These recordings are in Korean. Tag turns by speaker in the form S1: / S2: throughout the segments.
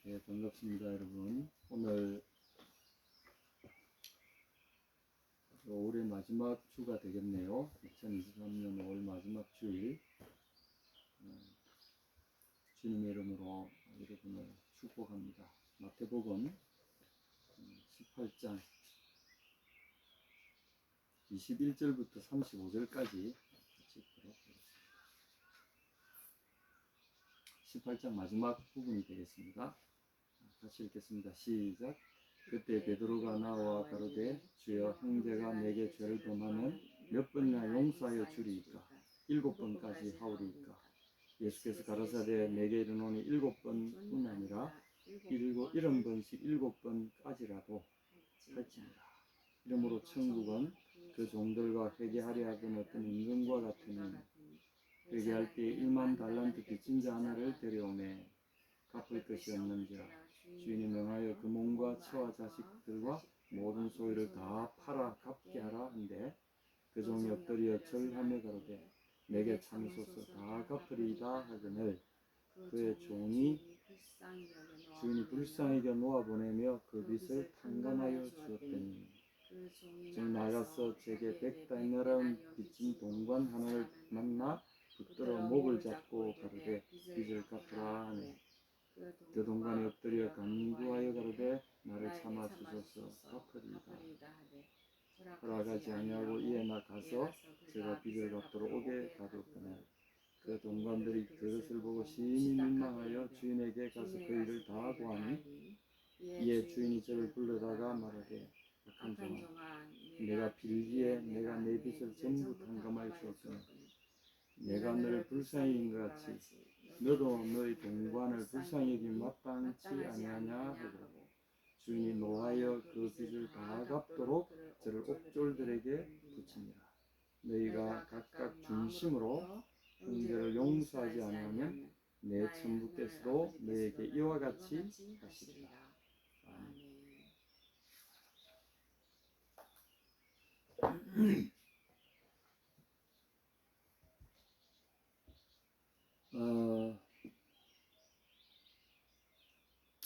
S1: 네, 반갑습니다, 여러분. 오늘 올해 마지막 주가 되겠네요. 2023년 5월 마지막 주일. 주님의 이름으로 여러분을 축복합니다. 마태복음 18장 21절부터 35절까지 18장 마지막 부분이 되겠습니다. 같이 읽겠습니다. 시작. 그때 베드로가 나와 가로되 주여, 형제가 내게 죄를 범하면 몇 번이나 용서하여 주리이까? 7번까지 하오리이까? 예수께서 가라사대 내게 이르노니 7번뿐 아니라 70번씩 7번까지라도 할지니라. 이러므로 천국은 그 종들과 회개하려 하던 어떤 임금과 같으니 회개할 때 1만 달란트 빚진 자 하나를 데려오매 갚을 것이 없는지라. 주인이 명하여 그 몸과 처와 자식들과 모든 소유를 다 팔아 갚게 하라 한데 그 종이 엎드려 절하며 가로되 내게 참으소서 다 갚으리이다 하거늘 그의 종이 주인이 불쌍히 여겨 놓아보내며 그 빚을 탕감하여 주었더니 즉 나가서 제게 100다이너라는 빚진 동관 하나를 만나 붙들어 목을 잡고 가로되 빚을 갚으라 하네. 그 동관이 엎드려 간구하여 가로되 나를 참아 주소서 갚으리이다. 허락하지 아니하고 이에 나가서 제가 빚을 갚도록 오게 가두었거늘 그 동관들이 그것을 보고 심히 민망하여 주인에게 가서 그 일을 다 보아니 이에 주인이 저를 불러다가 말하되 악한 종아, 내가 빌기에 내가 내 빚을 전부 탕감하여 주었으니 내가 너를 불쌍히 여긴 것 같이 너도 너의 동관을 불쌍히 여김 마땅치 아니하냐 하더라고. 주인이 노하여 그 빚을 다 갚도록 저를 옥졸들에게 붙이니라. 너희가 각각 중심으로 형제를 용서하지 아니하면 내 천부께서도 너에게 이와 같이 하시리라.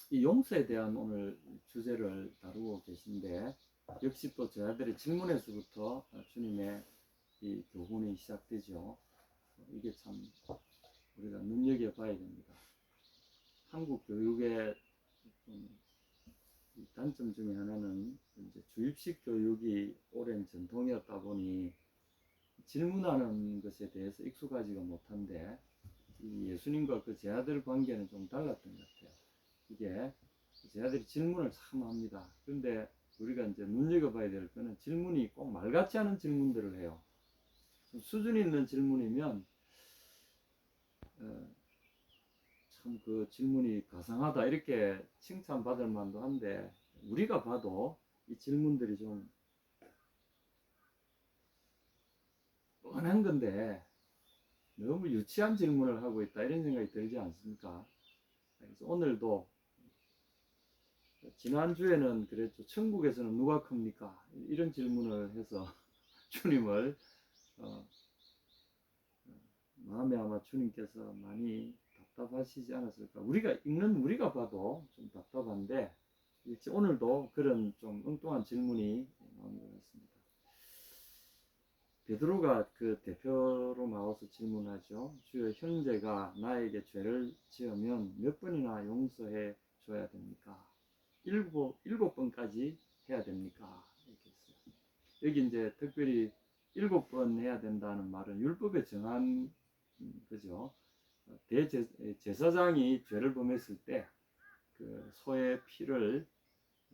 S1: 이 용서에 대한 오늘 주제를 다루고 계신데 역시 또 저희들의 질문에서부터 주님의 이 교훈이 시작되죠. 이게 참 우리가 눈여겨봐야 됩니다. 한국 교육의 단점 중에 하나는 이제 주입식 교육이 오랜 전통이었다 보니 질문하는 것에 대해서 익숙하지가 못한데 이 예수님과 그 제자들 관계는 좀 달랐던 것 같아요. 이게 제자들이 질문을 참 합니다. 그런데 우리가 이제 눈여겨봐야 될 거는 질문이 꼭 말 같지 않은 질문들을 해요. 좀 수준 있는 질문이면 참 그 질문이 가상하다 이렇게 칭찬받을 만도 한데 우리가 봐도 이 질문들이 좀 뻔한 건데 너무 유치한 질문을 하고 있다 이런 생각이 들지 않습니까? 그래서 오늘도 지난주에는 그랬죠. 천국에서는 누가 큽니까? 이런 질문을 해서 주님을 마음에 아마 주님께서 많이 답답하시지 않았을까. 우리가 읽는 우리가 봐도 좀 답답한데 오늘도 그런 좀 엉뚱한 질문이 나온 것 같습니다. 베드로가 그 대표로 나와서 질문하죠. 주여, 형제가 나에게 죄를 지으면 몇 번이나 용서해 줘야 됩니까? 7번까지 해야 됩니까? 이렇게 했어요. 여기 이제 특별히 7번 해야 된다는 말은 율법에 정한 그죠. 대제사장이 죄를 범했을 때 그 소의 피를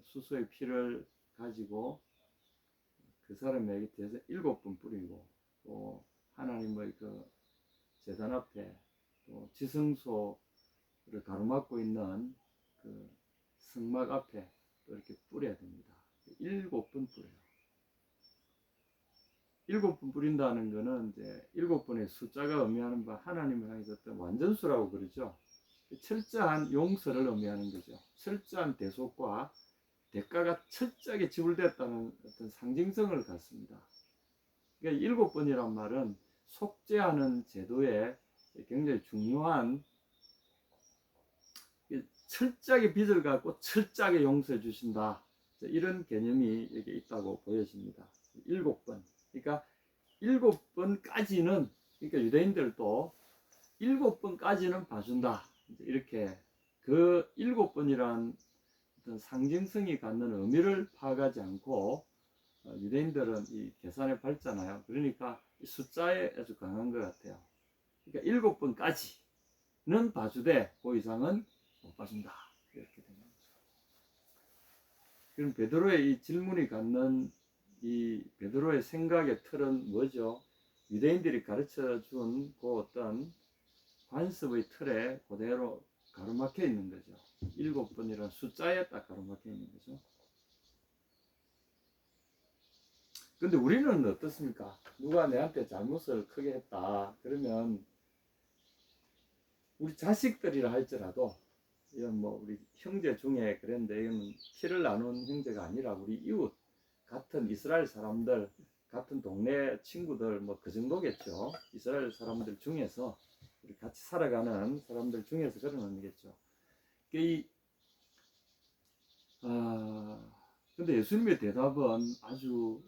S1: 수소의 피를 가지고 그 사람에게 대해서 7번 뿌리고 또 하나님의 그 제단 앞에 또 지성소를 가로막고 있는 그 성막 앞에 또 이렇게 뿌려야 됩니다. 7번 뿌려요. 7번 뿌린다는 것은 이제 7번의 숫자가 의미하는 바 하나님을 향해서 어떤 완전수라고 그러죠. 철저한 용서를 의미하는 거죠. 철저한 대속과 대가가 철저하게 지불됐다는 어떤 상징성을 갖습니다. 그러니까 7번이란 말은 속죄하는 제도에 굉장히 중요한 철저하게 빚을 갖고 철저하게 용서해 주신다. 이런 개념이 여기 있다고 보여집니다. 7번. 그러니까 7번까지는, 그러니까 유대인들도 7번까지는 봐준다. 이렇게 그 7번이란 어떤 상징성이 갖는 의미를 파악하지 않고 유대인들은 이 계산에 밝잖아요. 그러니까 숫자에 아주 강한 것 같아요. 그러니까 7번까지는 봐주되 그 이상은 못 봐준다. 이렇게 되는 거죠. 그럼 베드로의 이 질문이 갖는 이 베드로의 생각의 틀은 뭐죠? 유대인들이 가르쳐 준 그 어떤 관습의 틀에 그대로 가로막혀 있는 거죠. 7번이라는 숫자에 딱 가로막혀 있는 거죠. 근데 우리는 어떻습니까? 누가 내한테 잘못을 크게 했다. 그러면 우리 자식들이라 할지라도, 이건 뭐 우리 형제 중에 그랬는데, 이건 피를 나눈 형제가 아니라 우리 이웃, 같은 이스라엘 사람들, 같은 동네 친구들, 뭐 그 정도겠죠. 이스라엘 사람들 중에서, 우리 같이 살아가는 사람들 중에서 그런 의미겠죠. 근데 예수님의 대답은 아주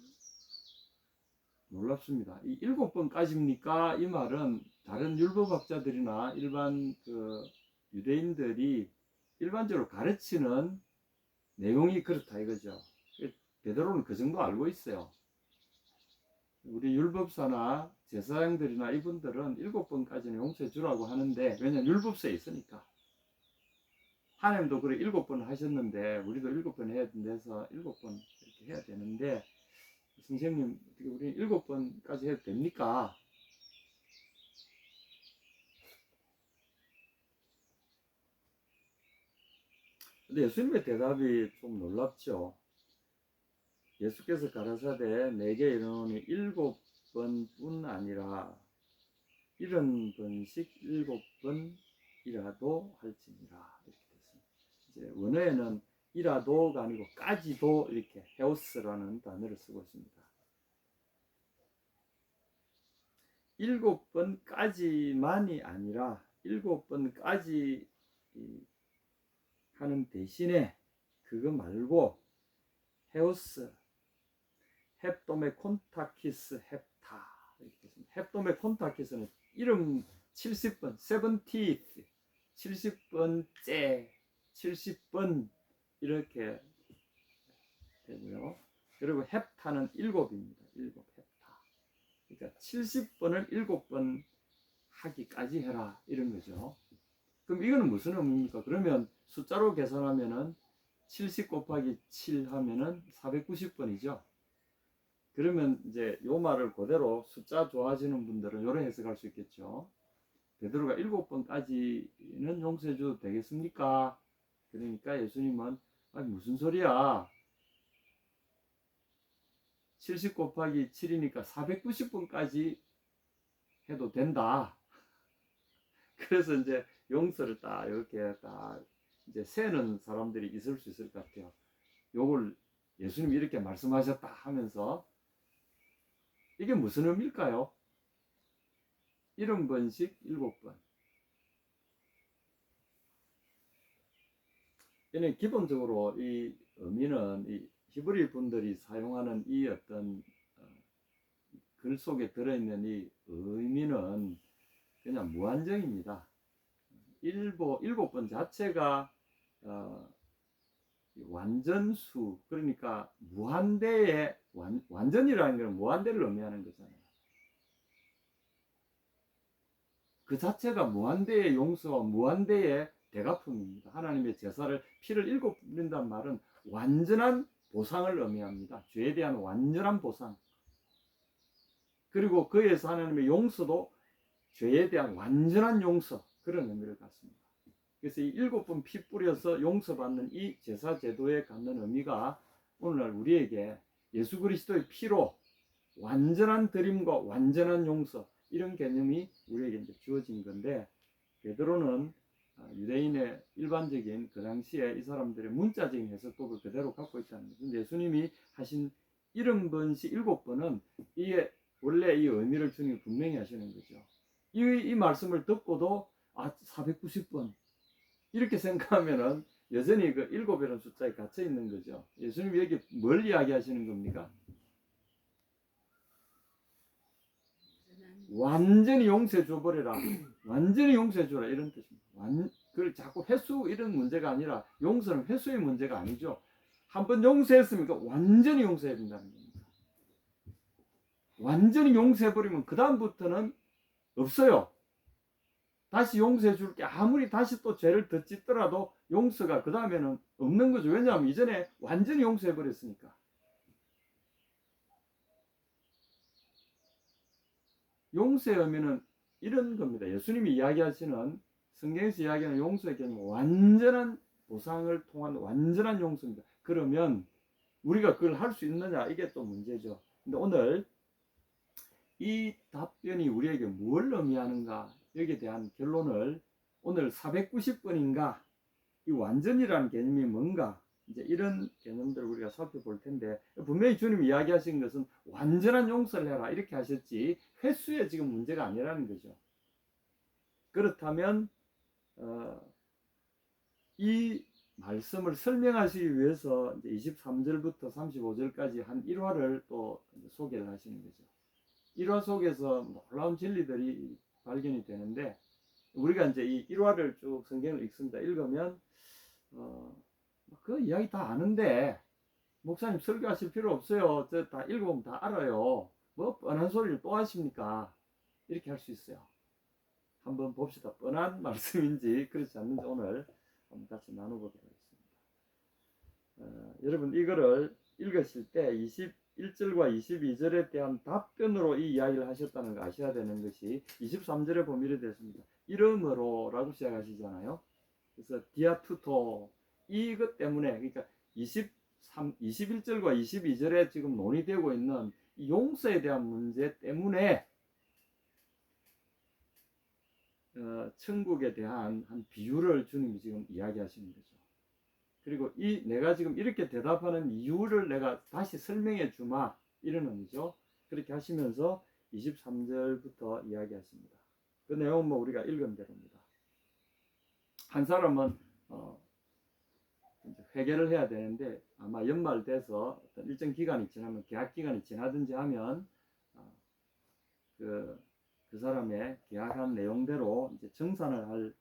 S1: 놀랍습니다. 이 7번까지입니까? 이 말은 다른 율법학자들이나 일반 유대인들이 일반적으로 가르치는 내용이 그렇다 이거죠. 베드로는 그 정도 알고 있어요. 우리 율법사나 제사장들이나 이분들은 7번까지는 용서해 주라고 하는데, 왜냐면 율법서에 있으니까. 하나님도 그래 7번 하셨는데 우리도 7번 해야 된다해서 7번 이렇게 해야 되는데, 선생님 우리 7번까지 해도 됩니까? 근데 예수님의 대답이 좀 놀랍죠. 예수께서 가라사대 내게 이르노니 7번뿐 아니라 70번씩 7번이라도 할지니라. 이렇게 됐습니다. 이제 원어에는 이라도가 아니고 까지도 이렇게 헤오스라는 단어를 쓰고 있습니다. 7번까지만이 아니라 7번까지 하는 대신에 그거 말고 헤오스, 헵도메 콘타키스 헵타, 이렇게 됐습니다. 헵도메 콘타키스는 이름 70번, 70th, 70번째, 70번 이렇게 되고요. 그리고 헵타는 7입니다. 7 헵타. 그러니까 70번을 7번 하기까지 해라 이런 거죠. 그럼 이거는 무슨 의미입니까? 그러면 숫자로 계산하면은 70 곱하기 7 하면은 490번이죠. 그러면 이제 요 말을 그대로 숫자 좋아하시는 분들은 이런 해석할 수 있겠죠. 베드로가 7번까지는 용서해 줘도 되겠습니까? 그러니까 예수님은 무슨 소리야? 70 곱하기 7이니까 490번까지 해도 된다. 그래서 이제 용서를 딱 이렇게 딱 이제 세는 사람들이 있을 수 있을 것 같아요. 요걸 예수님이 이렇게 말씀하셨다 하면서 이게 무슨 의미일까요? 70번씩 7번. 얘는 기본적으로 이 의미는 이 히브리 분들이 사용하는 이 어떤 글 속에 들어있는 이 의미는 그냥 무한정입니다. 7번 자체가 완전수, 그러니까 무한대의 완전이라는 건 무한대를 의미하는 거잖아요. 그 자체가 무한대의 용서와 무한대의 대가품입니다. 하나님의 제사를 피를 7 뿌린다는 말은 완전한 보상을 의미합니다. 죄에 대한 완전한 보상. 그리고 그에서 하나님의 용서도 죄에 대한 완전한 용서, 그런 의미를 갖습니다. 그래서 이 7번 피 뿌려서 용서받는 이 제사 제도에 갖는 의미가 오늘날 우리에게 예수 그리스도의 피로 완전한 드림과 완전한 용서, 이런 개념이 우리에게 이제 주어진 건데, 베드로는 유대인의 일반적인 그 당시에 이 사람들의 문자적인 해석법을 그대로 갖고 있다는 거죠. 예수님이 하신 70번씩 7번은 이게 원래 이 의미를 주님이 분명히 하시는 거죠. 이 말씀을 듣고도 490번 이렇게 생각하면은 여전히 그 7이라는 숫자에 갇혀 있는 거죠. 예수님이 여기 뭘 이야기하시는 겁니까? 완전히 용서해 줘버려라. 완전히 용서해 줘라. 이런 뜻입니다. 그걸 자꾸 회수 이런 문제가 아니라 용서는 회수의 문제가 아니죠. 한번 용서했으니까 완전히 용서해야 된다는 겁니다. 완전히 용서해버리면 그 다음부터는 없어요. 다시 용서해 줄게. 아무리 다시 또 죄를 더 짓더라도 용서가 그 다음에는 없는 거죠. 왜냐하면 이전에 완전히 용서해 버렸으니까. 용서의 의미는 이런 겁니다. 예수님이 이야기하시는, 성경에서 이야기하는 용서의 개념은 완전한 보상을 통한 완전한 용서입니다. 그러면 우리가 그걸 할 수 있느냐, 이게 또 문제죠. 근데 오늘 이 답변이 우리에게 뭘 의미하는가, 여기에 대한 결론을 오늘 490번인가 이 완전이라는 개념이 뭔가, 이제 이런 개념들을 우리가 살펴볼 텐데, 분명히 주님이 이야기하신 것은 완전한 용서를 해라 이렇게 하셨지 횟수에 지금 문제가 아니라는 거죠. 그렇다면 이 말씀을 설명하시기 위해서 이제 23절부터 35절까지 한 1화를 또 소개를 하시는 거죠. 1화 속에서 놀라운 진리들이 발견이 되는데, 우리가 이제 이 1화를 쭉 성경을 읽습니다. 읽으면 그 이야기 다 아는데 목사님 설교하실 필요 없어요. 저 다 읽어보면 다 알아요. 뭐 뻔한 소리를 또 하십니까? 이렇게 할 수 있어요. 한번 봅시다. 뻔한 말씀인지 그렇지 않는지 오늘 한번 같이 나눠보도록 하겠습니다. 여러분 이거를 읽으실 때 21절과 22절에 대한 답변으로 이 이야기를 하셨다는 거 아셔야 되는 것이, 23절에 보면 이렇게 됐습니다. 이름으로 라고 시작하시잖아요. 그래서 디아투토, 이것 때문에, 그러니까 21절과 22절에 지금 논의되고 있는 이 용서에 대한 문제 때문에 천국에 대한 한 비유를 주님이 지금 이야기하시는 거죠. 그리고 내가 지금 이렇게 대답하는 이유를 내가 다시 설명해 주마, 이런 의미죠. 그렇게 하시면서 23절부터 이야기하십니다. 그 내용은 뭐 우리가 읽은 대로입니다. 한 사람은 회계를 해야 되는데, 아마 연말 돼서 어떤 일정 기간이 지나면, 계약 기간이 지나든지 하면 그 사람의 계약한 내용대로 이제 정산을 할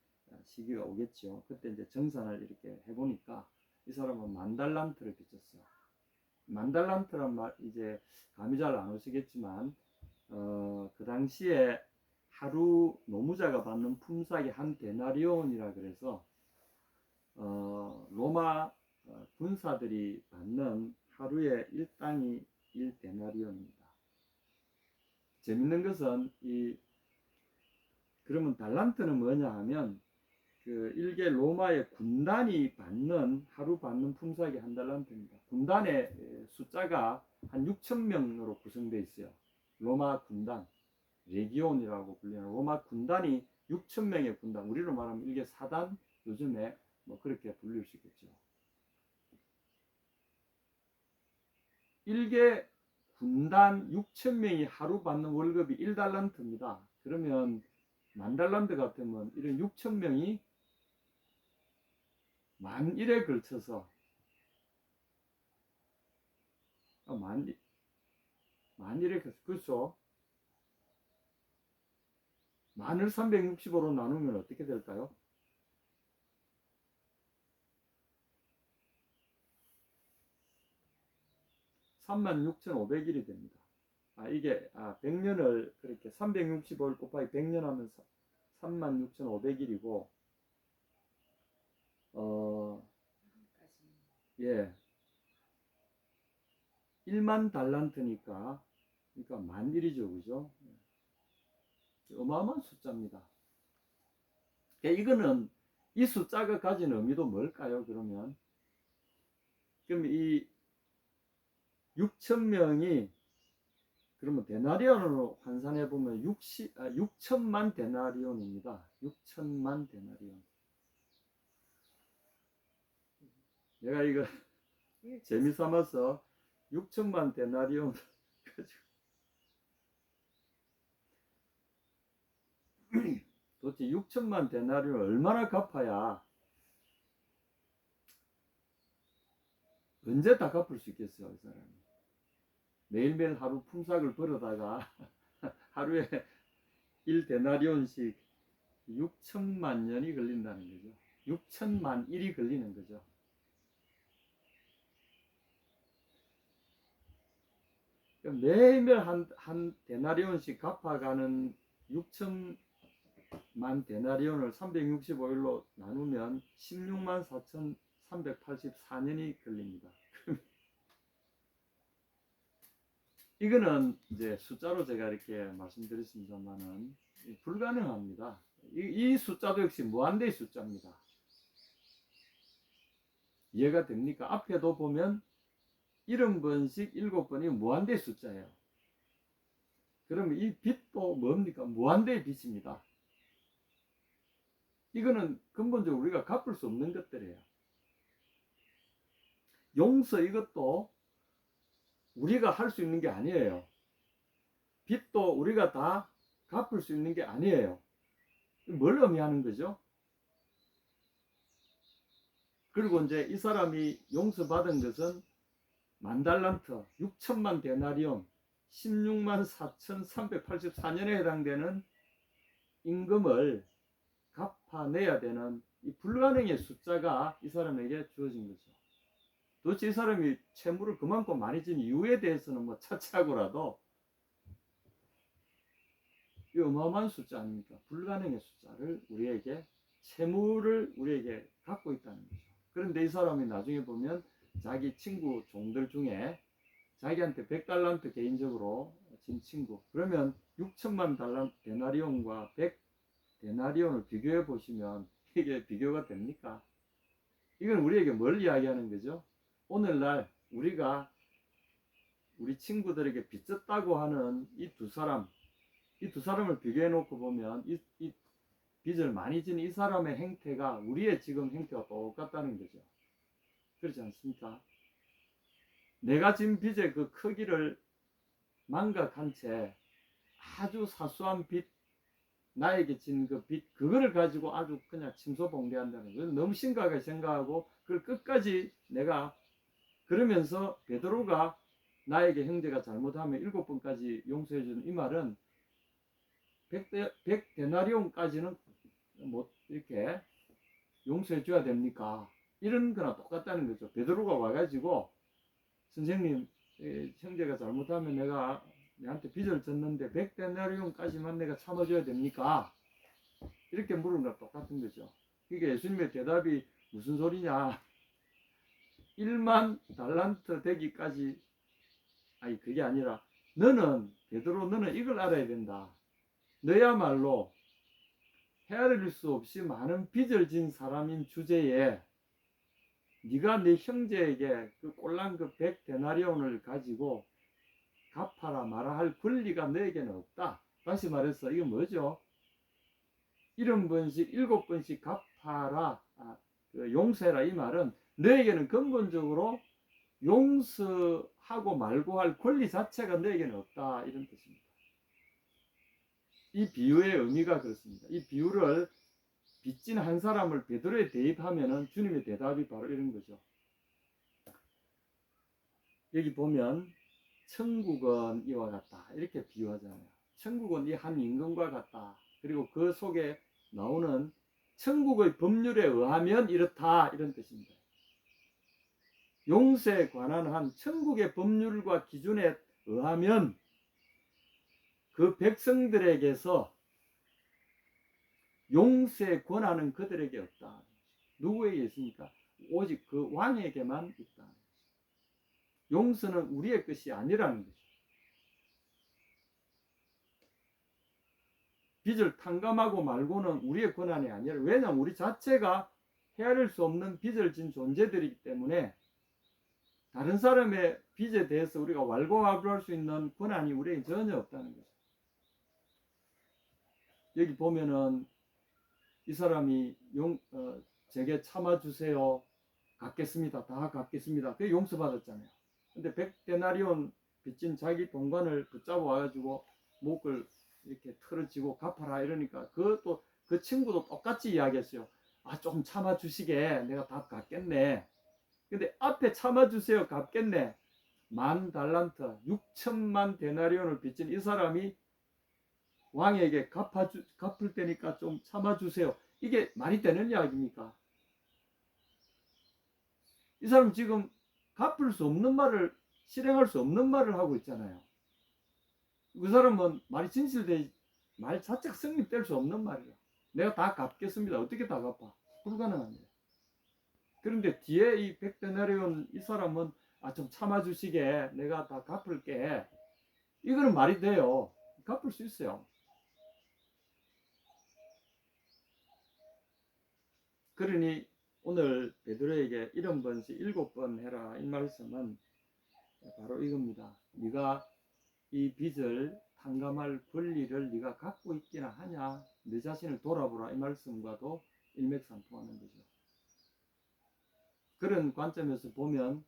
S1: 시기가 오겠죠. 그때 이제 정산을 이렇게 해보니까 이 사람은 10,000달란트를 빚졌어요. 10,000달란트란 말 이제 감이 잘 안 오시겠지만, 그 당시에 하루 노무자가 받는 품삯이 한 데나리온이라 그래서 로마 군사들이 받는 하루의 일당이 1데나리온입니다. 재밌는 것은 그러면 달란트는 뭐냐 하면, 그 일개 로마의 군단이 하루 받는 품삯이 한 달란트입니다. 군단의 숫자가 한 6,000명으로 구성되어 있어요. 로마 군단, 레기온이라고 불리는 로마 군단이 6,000명의 군단, 우리로 말하면 일개 사단, 요즘에 뭐 그렇게 불릴 수 있겠죠. 일개 군단 6,000명이 하루 받는 월급이 1달란트입니다. 그러면 10,000달란트 같으면 이런 6,000명이 10,000일에 걸쳐서, 만일에 그렇죠. 만을 365로 나누면 어떻게 될까요? 36,500일이 됩니다. 이게 100년을 그렇게 365일 곱하기 100년 하면 36,500일이고, 예, 1만 달란트니까, 그러니까 10,000일이죠, 그죠? 어마어마한 숫자입니다. 이거는 이 숫자가 가진 의미도 뭘까요? 그럼 이 6,000명이 그러면 데나리온으로 환산해 보면 6천만 데나리온입니다. 6천만 데나리온. 내가 이거 재미삼아서 6천만 데나리온 도대체 6천만 데나리온 얼마나 갚아야 언제 다 갚을 수 있겠어요, 이 사람이. 매일매일 하루 품삯을 벌어다가 하루에 1데나리온씩 6천만 년이 걸린다는 거죠. 6천만 일이 걸리는 거죠. 매일매일 한 데나리온씩 갚아가는 6천만 데나리온을 365일로 나누면 16만 4,384년이 걸립니다. 이거는 이제 숫자로 제가 이렇게 말씀드렸습니다만은 불가능합니다. 이 숫자도 역시 무한대의 숫자입니다. 이해가 됩니까? 앞에도 보면 70번씩 7번이 무한대의 숫자예요. 그러면 이 빛도 뭡니까? 무한대의 빛입니다. 이거는 근본적으로 우리가 갚을 수 없는 것들이에요. 용서 이것도 우리가 할 수 있는 게 아니에요. 빚도 우리가 다 갚을 수 있는 게 아니에요. 뭘 의미하는 거죠? 그리고 이제 이 사람이 용서받은 것은 10,000달란트, 6천만 데나리온, 16만 4,384년에 해당되는 임금을 갚아내야 되는 이 불가능의 숫자가 이 사람에게 주어진 거죠. 도대체 이 사람이 채무를 그만큼 많이 진 이유에 대해서는 뭐 차치하고라도 이 어마어마한 숫자 아닙니까? 불가능의 숫자를 우리에게, 채무를 우리에게 갖고 있다는 거죠. 그런데 이 사람이 나중에 보면 자기 친구 종들 중에 자기한테 100달란트 개인적으로 진 친구, 그러면 6천만 데나리온과 100데나리온을 비교해 보시면 이게 비교가 됩니까? 이건 우리에게 뭘 이야기하는 거죠? 오늘날 우리가 우리 친구들에게 빚졌다고 하는 이 두 사람을 비교해 놓고 보면 이 빚을 많이 진 이 사람의 행태가 우리의 지금 행태와 똑같다는 거죠. 그렇지 않습니까? 내가 진 빚의 그 크기를 망각한 채 아주 사소한 빚, 나에게 진 그 빚, 그거를 가지고 아주 그냥 침소봉대한다는 거예요. 너무 심각하게 생각하고 그걸 끝까지 내가, 그러면서 베드로가 나에게 형제가 잘못하면 7번까지 용서해주는 이 말은 100데나리온까지는 뭐 이렇게 용서해줘야 됩니까? 이런 거나 똑같다는 거죠. 베드로가 와가지고 선생님, 형제가 잘못하면 내가 내한테 빚을 졌는데 100데나리온까지만 내가 참아줘야 됩니까? 이렇게 물은 거랑 똑같은 거죠. 그러니까 예수님의 대답이 무슨 소리냐? 1만 달란트 되기까지, 아니 그게 아니라 너는, 베드로 너는 이걸 알아야 된다. 너야말로 헤아릴 수 없이 많은 빚을 진 사람인 주제에 네가 네 형제에게 그 꼴랑 그 100데나리온을 가지고 갚아라 말아 할 권리가 너에게는 없다. 다시 말해서 이거 뭐죠? 70번씩 7번씩 갚아라, 용서해라, 이 말은 너에게는 근본적으로 용서하고 말고 할 권리 자체가 너에게는 없다, 이런 뜻입니다. 이 비유의 의미가 그렇습니다. 이 비유를 빚진 한 사람을 베드로에 대입하면은 주님의 대답이 바로 이런 거죠. 여기 보면 천국은 이와 같다, 이렇게 비유하잖아요. 천국은 이 한 임금과 같다. 그리고 그 속에 나오는 천국의 법률에 의하면 이렇다, 이런 뜻입니다. 용서에 관한 한 천국의 법률과 기준에 의하면 그 백성들에게서 용서의 권한은 그들에게 없다. 누구에게 있습니까? 오직 그 왕에게만 있다. 용서는 우리의 것이 아니라는 거죠. 빚을 탕감하고 말고는 우리의 권한이 아니라, 왜냐하면 우리 자체가 헤아릴 수 없는 빚을 진 존재들이기 때문에 다른 사람의 빚에 대해서 우리가 왈가왈부할 수 있는 권한이 우리에게 전혀 없다는 거죠. 여기 보면은 이 사람이 제게 참아주세요, 갚겠습니다, 다 갚겠습니다, 그게 용서받았잖아요. 근데 100데나리온 빚진 자기 동관을 붙잡아 와가지고 목을 이렇게 틀어지고 갚아라 이러니까 그 친구도 똑같이 이야기했어요. 아, 좀 참아주시게, 내가 다 갚겠네. 근데 앞에 참아주세요. 갚겠네. 10,000달란트 6천만 데나리온을 빚진 이 사람이 왕에게 갚을 때니까 좀 참아주세요. 이게 말이 되는 이야기입니까? 이 사람 지금 갚을 수 없는 말을, 실행할 수 없는 말을 하고 있잖아요. 그 사람은 말이 진실돼, 말 자체가 성립될 수 없는 말이야. 내가 다 갚겠습니다. 어떻게 다 갚아? 불가능합니다. 그런데 뒤에 이 100데나리온 이 사람은 좀 참아주시게, 내가 다 갚을게. 이거는 말이 돼요. 갚을 수 있어요. 그러니 오늘 베드로에게 70번씩 7번 해라 이 말씀은 바로 이겁니다. 네가 이 빚을 탕감할 권리를 네가 갖고 있기나 하냐, 내 자신을 돌아보라 이 말씀과도 일맥상통하는 거죠. 그런 관점에서 보면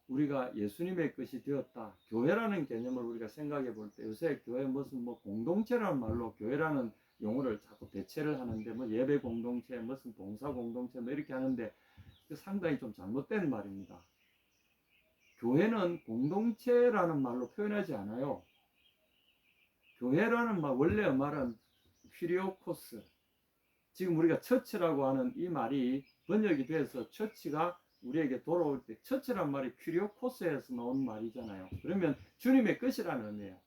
S1: 우리가 예수님의 것이 되었다. 교회라는 개념을 우리가 생각해 볼 때, 요새 교회 무슨 뭐 공동체라는 말로 교회라는 용어를 자꾸 대체를 하는데, 뭐 예배 공동체, 무슨 봉사 공동체 뭐 이렇게 하는데 상당히 좀 잘못된 말입니다. 교회는 공동체라는 말로 표현하지 않아요. 교회라는 말, 원래 말은 퀴리오코스, 지금 우리가 처치라고 하는 이 말이 번역이 돼서 처치가 우리에게 돌아올 때, 처치란 말이 퀴리오코스에서 나온 말이잖아요. 그러면 주님의 것이라는 의미예요.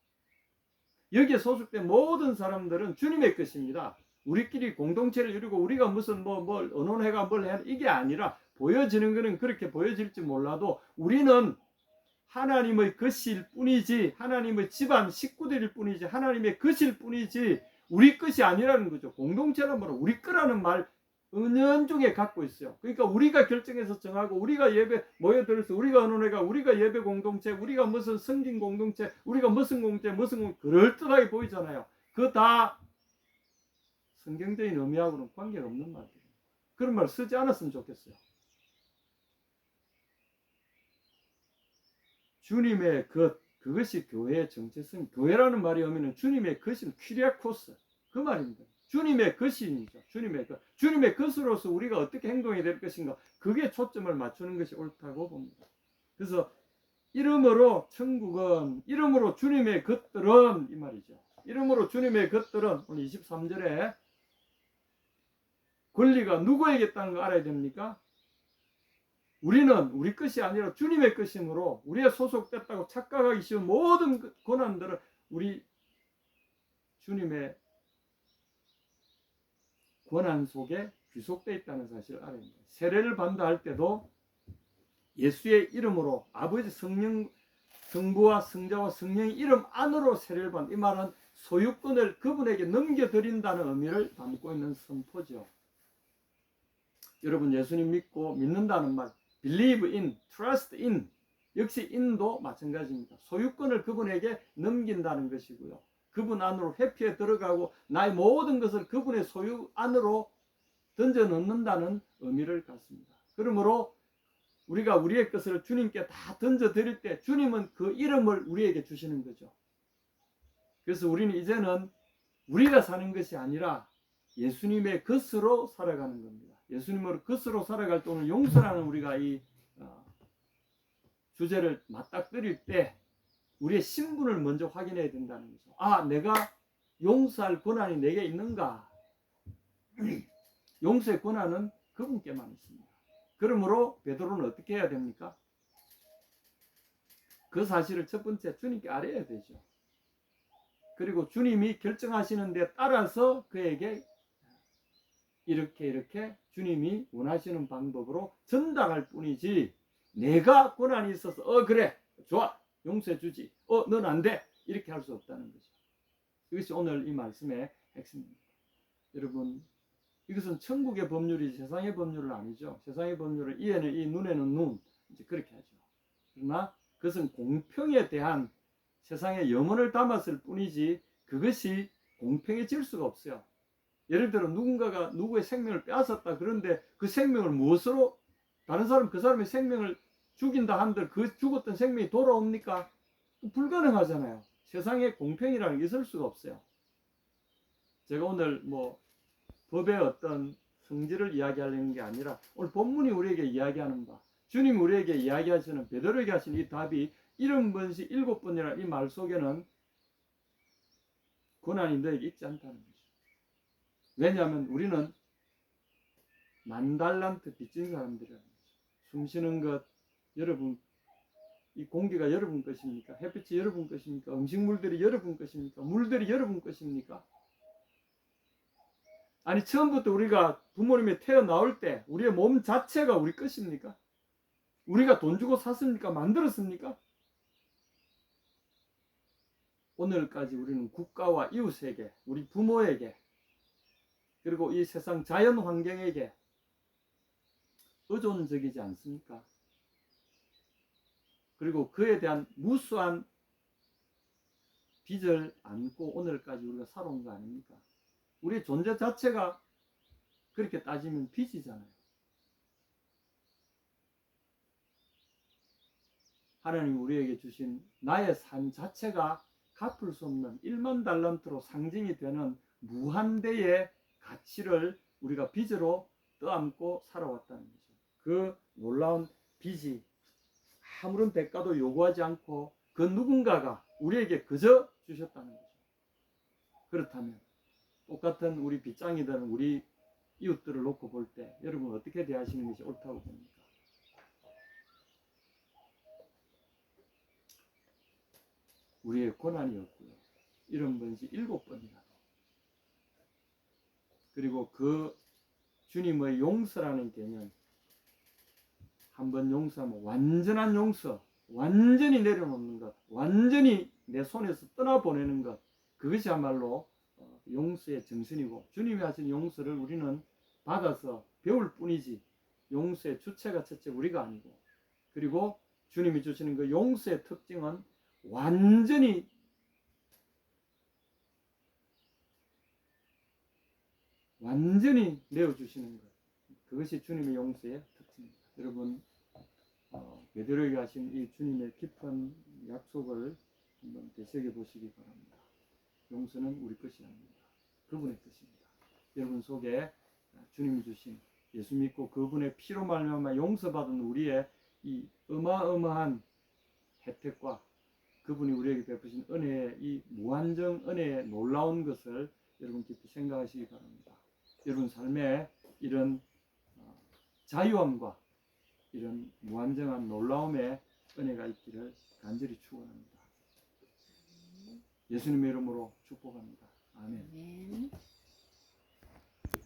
S1: 여기에 소속된 모든 사람들은 주님의 것입니다. 우리끼리 공동체를 이루고 우리가 무슨 뭘 언론회가 뭘 해, 이게 아니라, 보여지는 것은 그렇게 보여질지 몰라도 우리는 하나님의 것일 뿐이지, 하나님의 집안 식구들일 뿐이지, 하나님의 것일 뿐이지 우리 것이 아니라는 거죠. 공동체란 말은 우리 거라는 말 은연중에 갖고 있어요. 그러니까 우리가 결정해서 정하고, 우리가 예배 모여들어서, 우리가 언론회가, 우리가 예배 공동체, 우리가 무슨 성진 공동체, 우리가 무슨 공동체, 무슨 공동체, 그럴듯하게 보이잖아요. 그거 다 성경적인 의미하고는 관계가 없는 말이에요. 그런 말 쓰지 않았으면 좋겠어요. 주님의 것, 그것이 교회의 정체성. 교회라는 말의 의미는 주님의 것인 퀴리아코스, 그 말입니다. 주님의 것이죠. 주님의 것. 주님의 것으로서 우리가 어떻게 행동해야 될 것인가, 그게 초점을 맞추는 것이 옳다고 봅니다. 그래서 이름으로 천국은, 이름으로 주님의 것들은, 이 말이죠. 이름으로 주님의 것들은, 오늘 23절에 권리가 누구에게 있다는 거 알아야 됩니까? 우리는 우리 것이 아니라 주님의 것이므로 우리의 소속됐다고 착각하기 쉬운 모든 고난들은 우리 주님의 권한 속에 귀속되어 있다는 사실을 알아야 합니다. 세례를 받는다 할 때도 예수의 이름으로, 아버지 성령, 성부와 성자와 성령의 이름 안으로 세례를 받는, 이 말은 소유권을 그분에게 넘겨드린다는 의미를 담고 있는 선포죠. 여러분, 예수님 믿고 믿는다는 말, believe in, trust in, 역시 in도 마찬가지입니다. 소유권을 그분에게 넘긴다는 것이고요. 그분 안으로 회피에 들어가고 나의 모든 것을 그분의 소유 안으로 던져 넣는다는 의미를 갖습니다. 그러므로 우리가 우리의 것을 주님께 다 던져 드릴 때 주님은 그 이름을 우리에게 주시는 거죠. 그래서 우리는 이제는 우리가 사는 것이 아니라 예수님의 것으로 살아가는 겁니다. 예수님으로 것으로 살아갈 때, 오늘 용서라는 우리가 이 주제를 맞닥뜨릴 때 우리의 신분을 먼저 확인해야 된다는 거죠. 아, 내가 용서할 권한이 내게 있는가? 용서의 권한은 그분께만 있습니다. 그러므로 베드로는 어떻게 해야 됩니까? 그 사실을 첫 번째 주님께 알아야 되죠. 그리고 주님이 결정하시는 데 따라서 그에게 이렇게 주님이 원하시는 방법으로 전달할 뿐이지, 내가 권한이 있어서 그래 좋아 용서해 주지, 넌 안 돼, 이렇게 할 수 없다는 거죠. 이것이 오늘 이 말씀의 핵심입니다. 여러분, 이것은 천국의 법률이지 세상의 법률은 아니죠. 세상의 법률은 이에는 이, 눈에는 눈, 이제 그렇게 하죠. 그러나 그것은 공평에 대한 세상의 염원을 담았을 뿐이지 그것이 공평해질 수가 없어요. 예를 들어 누군가가 누구의 생명을 빼앗았다, 그런데 그 생명을 무엇으로, 다른 사람 그 사람의 생명을 죽인다 한들 그 죽었던 생명이 돌아옵니까? 불가능하잖아요. 세상에 공평이라는 게 있을 수가 없어요. 제가 오늘 법의 어떤 성질을 이야기하려는 게 아니라 오늘 본문이 우리에게 이야기하는 바, 주님 우리에게 이야기하시는, 베드로에게 하신 이 답이 70번씩 7번이라는 이 말 속에는 고난이 너에게 있지 않다는 거죠. 왜냐하면 우리는 10,000달란트 빚진 사람들이라는 거죠. 숨 쉬는 것, 여러분, 이 공기가 여러분 것입니까? 햇빛이 여러분 것입니까? 음식물들이 여러분 것입니까? 물들이 여러분 것입니까? 아니, 처음부터 우리가 부모님이 태어나올 때 우리의 몸 자체가 우리 것입니까? 우리가 돈 주고 샀습니까? 만들었습니까? 오늘까지 우리는 국가와 이웃에게, 우리 부모에게, 그리고 이 세상 자연 환경에게 의존적이지 않습니까? 그리고 그에 대한 무수한 빚을 안고 오늘까지 우리가 살아온 거 아닙니까? 우리의 존재 자체가 그렇게 따지면 빚이잖아요. 하나님 우리에게 주신 나의 삶 자체가 갚을 수 없는 10,000달란트로 상징이 되는 무한대의 가치를 우리가 빚으로 떠안고 살아왔다는 거죠. 그 놀라운 빚이 아무런 대가도 요구하지 않고 그 누군가가 우리에게 그저 주셨다는 거죠. 그렇다면 똑같은 우리 빚장이들은 우리 이웃들을 놓고 볼 때 여러분 어떻게 대하시는 것이 옳다고 봅니까? 우리의 고난이었고요. 70번씩 7번이나. 그리고 그 주님의 용서라는 개념, 한번 용서하면 완전한 용서, 완전히 내려놓는 것, 완전히 내 손에서 떠나보내는 것, 그것이야말로 용서의 정신이고, 주님이 하신 용서를 우리는 받아서 배울 뿐이지 용서의 주체가 첫째 우리가 아니고, 그리고 주님이 주시는 그 용서의 특징은 완전히 내어주시는 것, 그것이 주님의 용서의 특징입니다. 여러분, 베드로에게 하신 이 주님의 깊은 약속을 한번 되새겨 보시기 바랍니다. 용서는 우리 것이 아닙니다. 그분의 것입니다. 여러분 속에 주님이 주신, 예수 믿고 그분의 피로 말미암아 용서받은 우리의 이 어마어마한 혜택과 그분이 우리에게 베푸신 은혜의 이 무한정 은혜의 놀라운 것을 여러분 깊이 생각하시기 바랍니다. 여러분 삶에 이런 자유함과 이런 무한정한 놀라움의 은혜가 있기를 간절히 축원합니다. 예수님의 이름으로 축복합니다. 아멘.